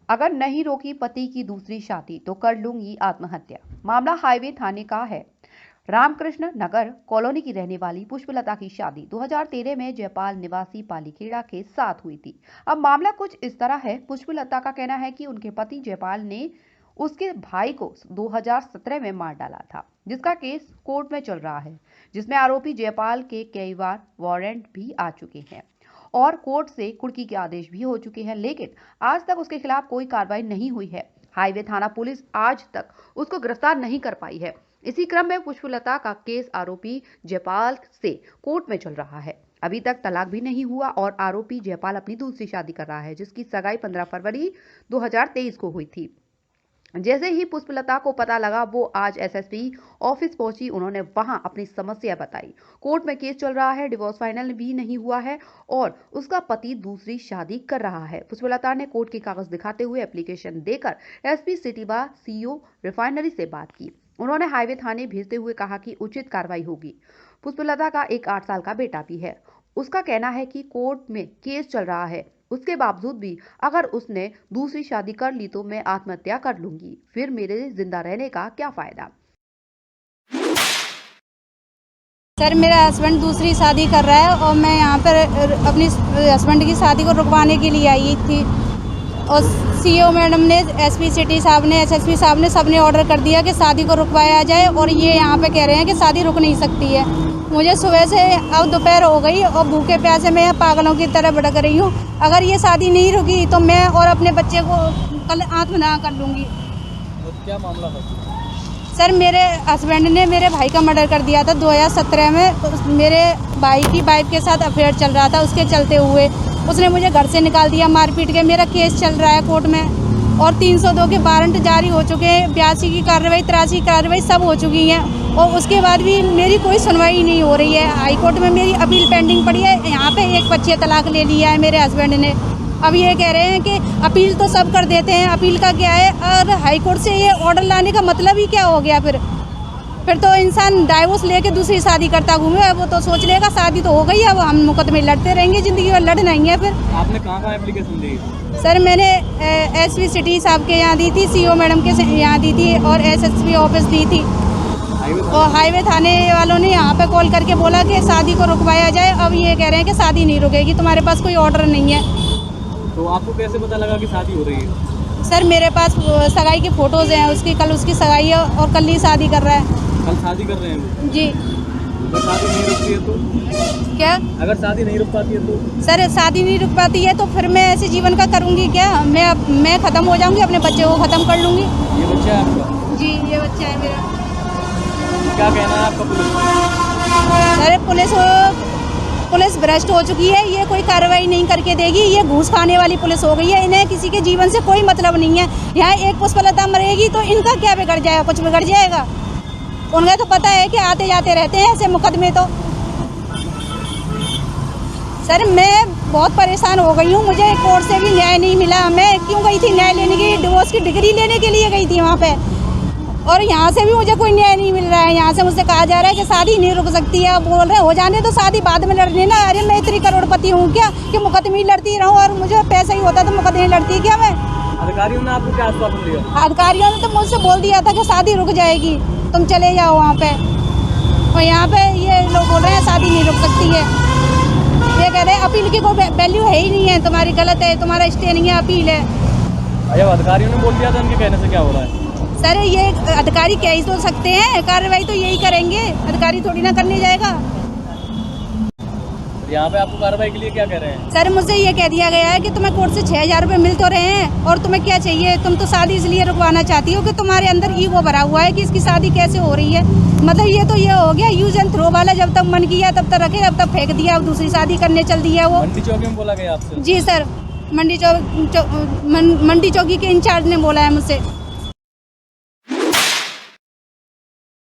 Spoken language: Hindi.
अगर नहीं रोकी पति की दूसरी शादी तो कर लूंगी आत्महत्या। मामला हाईवे थाने का है। रामकृष्ण नगर कॉलोनी की रहने वाली पुष्पलता की शादी 2013 में जयपाल निवासी पालीखेड़ा के साथ हुई थी। अब मामला कुछ इस तरह है। पुष्पलता का कहना है कि उनके पति जयपाल ने उसके भाई को 2017 में मार डाला था, जिसका केस कोर्ट में चल रहा है, जिसमें आरोपी जयपाल के कई बार वारंट भी आ चुके हैं और कोर्ट से कुर्की के आदेश भी हो चुके हैं, लेकिन आज तक उसके खिलाफ कोई कार्रवाई नहीं हुई है। हाईवे थाना पुलिस आज तक उसको गिरफ्तार नहीं कर पाई है। इसी क्रम में पुष्पलता का केस आरोपी जयपाल से कोर्ट में चल रहा है। अभी तक तलाक भी नहीं हुआ और आरोपी जयपाल अपनी दूसरी शादी कर रहा है, जिसकी सगाई 15 फरवरी 2023 को हुई थी। जैसे ही पुष्पलता को पता लगा, वो आज एसएसपी ऑफिस पहुंची। उन्होंने वहां अपनी समस्या बताई। कोर्ट में केस चल रहा है, डिवोर्स फाइनल भी नहीं हुआ है और उसका पति दूसरी शादी कर रहा है। पुष्पलता ने कोर्ट के कागज दिखाते हुए एप्लीकेशन देकर एसपी सिटीबा सीओ रिफाइनरी से बात की। उन्होंने हाईवे थाने भेजते हुए कहा कि उचित कार्रवाई होगी। पुष्पलता का एक 8 साल का बेटा भी है। उसका कहना है कि कोर्ट में केस चल रहा है, उसके बावजूद भी अगर उसने दूसरी शादी कर ली तो मैं आत्महत्या कर लूंगी, फिर मेरे जिंदा रहने का क्या फायदा। सर, मेरा हस्बैंड दूसरी शादी कर रहा है और मैं यहाँ पर अपनी हस्बैंड की शादी को रुकवाने के लिए आई थी और सीओ मैडम ने, एसपी सिटी साहब ने, एसएसपी साहब ने, सबने ऑर्डर कर दिया कि शादी को रुकवाया जाए और ये यहाँ पे कह रहे हैं कि शादी रुक नहीं सकती है। मुझे सुबह से अब दोपहर हो गई और भूखे प्यासे मैं पागलों की तरह भटक रही हूँ। अगर ये शादी नहीं रुकी तो मैं और अपने बच्चे को कल आत्मदाह कर लूँगी। क्या मामला है? सर, मेरे हस्बैंड ने मेरे भाई का मर्डर कर दिया था 2017 में। मेरे भाई की वाइफ के साथ अफेयर चल रहा था, उसके चलते हुए उसने मुझे घर से निकाल दिया मारपीट के। मेरा केस चल रहा है कोर्ट में और 302 के वारंट जारी हो चुके हैं। 82 की कार्रवाई, 83 की कार्रवाई सब हो चुकी हैं और उसके बाद भी मेरी कोई सुनवाई नहीं हो रही है। हाई कोर्ट में मेरी अपील पेंडिंग पड़ी है। यहाँ पे एक बच्चे तलाक ले लिया है मेरे हस्बैंड ने। अब ये कह रहे हैं कि अपील तो सब कर देते हैं, अपील का क्या है, और हाई कोर्ट से ये ऑर्डर लाने का मतलब ही क्या हो गया। फिर तो इंसान डाइवोर्स लेके दूसरी शादी करता घूमे। वो तो सोच लेगा शादी तो हो गई, अब हम मुकदमे लड़ते रहेंगे जिंदगी भर, लड़ नहीं है। फिर आपने कहाँ एप्लीकेशन दी? सर, मैंने एसपी सिटी साहब के यहाँ दी थी, सीओ मैडम के यहाँ दी थी और एसएसपी ऑफिस दी थी। और हाईवे थाने वालों ने यहाँ पे कॉल करके बोला कि शादी को रुकवाया जाए। अब ये कह रहे हैं कि शादी नहीं रुकेगी, तुम्हारे पास कोई ऑर्डर नहीं है। तो आपको कैसे पता लगा कि शादी हो रही है? सर, मेरे पास सगाई की फोटोज हैं उसकी। कल उसकी सगाई है और कल ही शादी कर रहा है। कल शादी कर रहे हैं वो? जी। अगर शादी नहीं रुकती है तो? क्या? अगर शादी नहीं रुक पाती है तो? सर, शादी नहीं रुक पाती है तो फिर मैं ऐसे जीवन का करूँगी क्या? मैं ख़त्म हो जाऊँगी, अपने बच्चे को ख़त्म कर लूँगी। ये बच्चा है आपका? जी, ये बच्चा है मेरा। क्या कहना है आपका पुलिस? सर, पुलिस भ्रष्ट हो चुकी है। ये कोई कार्रवाई नहीं करके देगी। ये घूस खाने वाली पुलिस हो गई है। इन्हें किसी के जीवन से कोई मतलब नहीं है। यहाँ एक पुष्पलता मरेगी तो इनका क्या बिगड़ जाएगा? कुछ बिगड़ जाएगा? उन्हें तो पता है कि आते जाते रहते हैं ऐसे मुकदमे। तो सर, मैं बहुत परेशान हो गई हूँ। मुझे कोर्ट से भी न्याय नहीं मिला। मैं क्यों गई थी न्याय लेने की? डिवोर्स की डिग्री लेने के लिए गई थी वहाँ पे और यहाँ से भी मुझे कोई न्याय नहीं मिल रहा है। यहाँ से मुझसे कहा जा रहा है कि शादी नहीं रुक सकती है। बोल रहे हो जाने तो शादी बाद में लड़ने ना। अरे मैं इतनी करोड़पति हूँ क्या कि मुकदमे लड़ती रहूँ? और मुझे पैसा ही होता तो मुकदमे लड़ती क्या मैं? अधिकारियों ने आपको क्या आश्वासन दिया? अधिकारियों ने तो मुझसे बोल दिया था कि शादी रुक जाएगी, तुम चले जाओ वहाँ पे। और यहाँ पे ये लोग बोल रहे हैं शादी नहीं रुक सकती है। ये कह रहे हैं अपील की कोई वैल्यू है ही नहीं है, तुम्हारी गलत है, तुम्हारा स्टे नहीं है, अपील है। जब अधिकारियों ने बोल दिया था, उनके कहने से क्या हो रहा है? सर, ये अधिकारी कह ही तो सकते हैं, कार्रवाई तो यही करेंगे, अधिकारी थोड़ी ना करने जाएगा। यहाँ पे आपको कार्रवाई के लिए क्या कह रहे हैं? सर, मुझे ये कह दिया गया है कि तुम्हें कोर्ट से 6,000 रुपये मिल तो रहे हैं और तुम्हें क्या चाहिए? तुम तो शादी इसलिए रुकवाना चाहती हो कि तुम्हारे अंदर ईगो भरा हुआ है कि इसकी शादी कैसे हो रही है। मतलब ये तो ये हो गया यूज एंड थ्रो वाला। जब तक मन किया तब तक रखे, अब तक फेंक दिया, अब दूसरी शादी करने चल दिया वो। मंडी चौकी में बोला गया आपसे? जी सर, मंडी चौकी के इंचार्ज ने बोला है मुझसे।